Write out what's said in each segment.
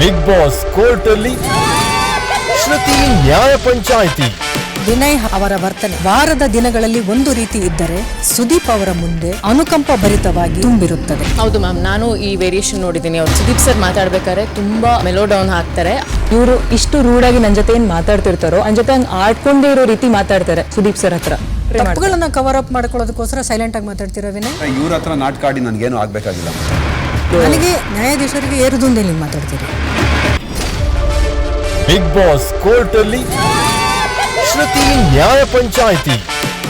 Big boss court ಅಲ್ಲಿ ಶ್ರುತಿ ನ್ಯಾಯ ಪಂಚಾಯಿತಿ. ವಿನಯ್ ಅವರ ವರ್ತನೆ ವಾರದ ದಿನಗಳಲ್ಲಿ ಒಂದು ರೀತಿ ಇದ್ದರೆ ಸುದೀಪ್ ಅವರ ಮುಂದೆ ಅನುಕಂಪ ಭರಿತವಾಗಿ ತುಂಬಿರುತ್ತದೆ. ಹೌದು ಮ್ಯಾಮ್, ನಾನು ಈ ವೇರಿಯೇಷನ್ ನೋಡಿದ್ದೀನಿ. ಅವ್ರು ಸುದೀಪ್ ಸರ್ ಮಾತಾಡ್ಬೇಕಾದ್ರೆ ತುಂಬಾ ಮೆಲೋ ಡೌನ್ ಹಾಕ್ತಾರೆ. ಇವರು ಇಷ್ಟು ರೂಢಾಗಿ ನನ್ನ ಜೊತೆ ಏನ್ ಮಾತಾಡ್ತಿರ್ತಾರೋ ನನ್ನ ಜೊತೆ ಹಂಗೆ ಆಡ್ಕೊಂಡೇ ಇರೋ ರೀತಿ ಮಾತಾಡ್ತಾರೆ ಸುದೀಪ್ ಸರ್ ಹತ್ರ. ತಪ್ಪುಗಳನ್ನ ಕವರ್ ಅಪ್ ಮಾಡ್ಕೊಳ್ಳೋದಕ್ಕೋಸ್ಕರ ಸೈಲೆಂಟ್ ಆಗಿ ಮಾತಾಡ್ತಿರೋ ವಿನಯ್. ಇವ್ರ ಹತ್ರ ನಾಟಕ ಆಡಿ ನನ್ಗೇನು ಆಗ್ಬೇಕಾಗಿಲ್ಲ. ನನಗೆ ನ್ಯಾಯಾಧೀಶರಿಗೆ ಏರುದುಂದೇ ನೀವು ಮಾತಾಡ್ತೀರಿ. ಬಿಗ್ ಬಾಸ್ ಕೋರ್ಟ್ ಅಲ್ಲಿ ಶ್ರುತಿ ನ್ಯಾಯ ಪಂಚಾಯಿತಿ.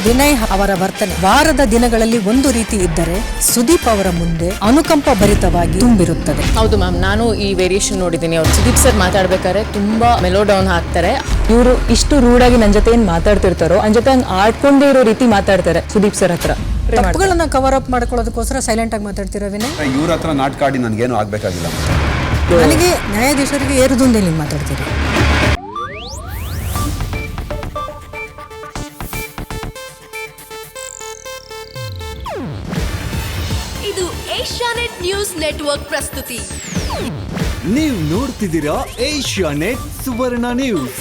ವಿನಯ್ ಅವರ ವರ್ತನೆ ವಾರದ ದಿನಗಳಲ್ಲಿ ಒಂದು ರೀತಿ ಇದ್ದರೆ ಸುದೀಪ್ ಅವರ ಮುಂದೆ ಅನುಕಂಪ ಭರಿತವಾಗಿ ತುಂಬಿರುತ್ತದೆ. ಹೌದು ಮ್ಯಾಮ್, ನಾನು ಈ ವೇರಿಯೇಷನ್ ನೋಡಿದ್ದೀನಿ. ಅವ್ರು ಸುದೀಪ್ ಸರ್ ಮಾತಾಡ್ಬೇಕಾದ್ರೆ ತುಂಬಾ ಮೆಲೋ ಡೌನ್ ಹಾಕ್ತಾರೆ. ಇವರು ಇಷ್ಟು ರೂಢಾಗಿ ನನ್ನ ಜೊತೆ ಏನ್ ಮಾತಾಡ್ತಿರ್ತಾರೋ ನನ್ನ ಜೊತೆ ಹಂಗೆ ಆಡ್ಕೊಂಡೇ ಇರೋ ರೀತಿ ಮಾತಾಡ್ತಾರೆ ಸುದೀಪ್ ಸರ್ ಹತ್ರ. ತಪ್ಪುಗಳನ್ನ ಕವರ್ ಅಪ್ ಮಾಡ್ಕೊಳ್ಳೋದಕ್ಕೋಸ್ಕರ ಸೈಲೆಂಟ್ ಆಗಿ ಮಾತಾಡ್ತಿರೋ ವಿನಯ್. ಇವ್ರ ಹತ್ರ ನಾಟಕ ಆಡಿ ನನ್ಗೇನು ಆಗ್ಬೇಕಾಗಿಲ್ಲ. ನನಗೆ ನ್ಯಾಯಾಧೀಶರಿಗೆ ಏರುದುಂದೇ ನೀವು ಮಾತಾಡ್ತೀರಿ. ಇದು ಏಷ್ಯಾನೆಟ್ ನ್ಯೂಸ್ ನೆಟ್ವರ್ಕ್ ಪ್ರಸ್ತುತಿ. ನೀವು ನೋಡ್ತಿದ್ದೀರಾ ಏಷ್ಯಾನೆಟ್ ಸುವರ್ಣ ನ್ಯೂಸ್.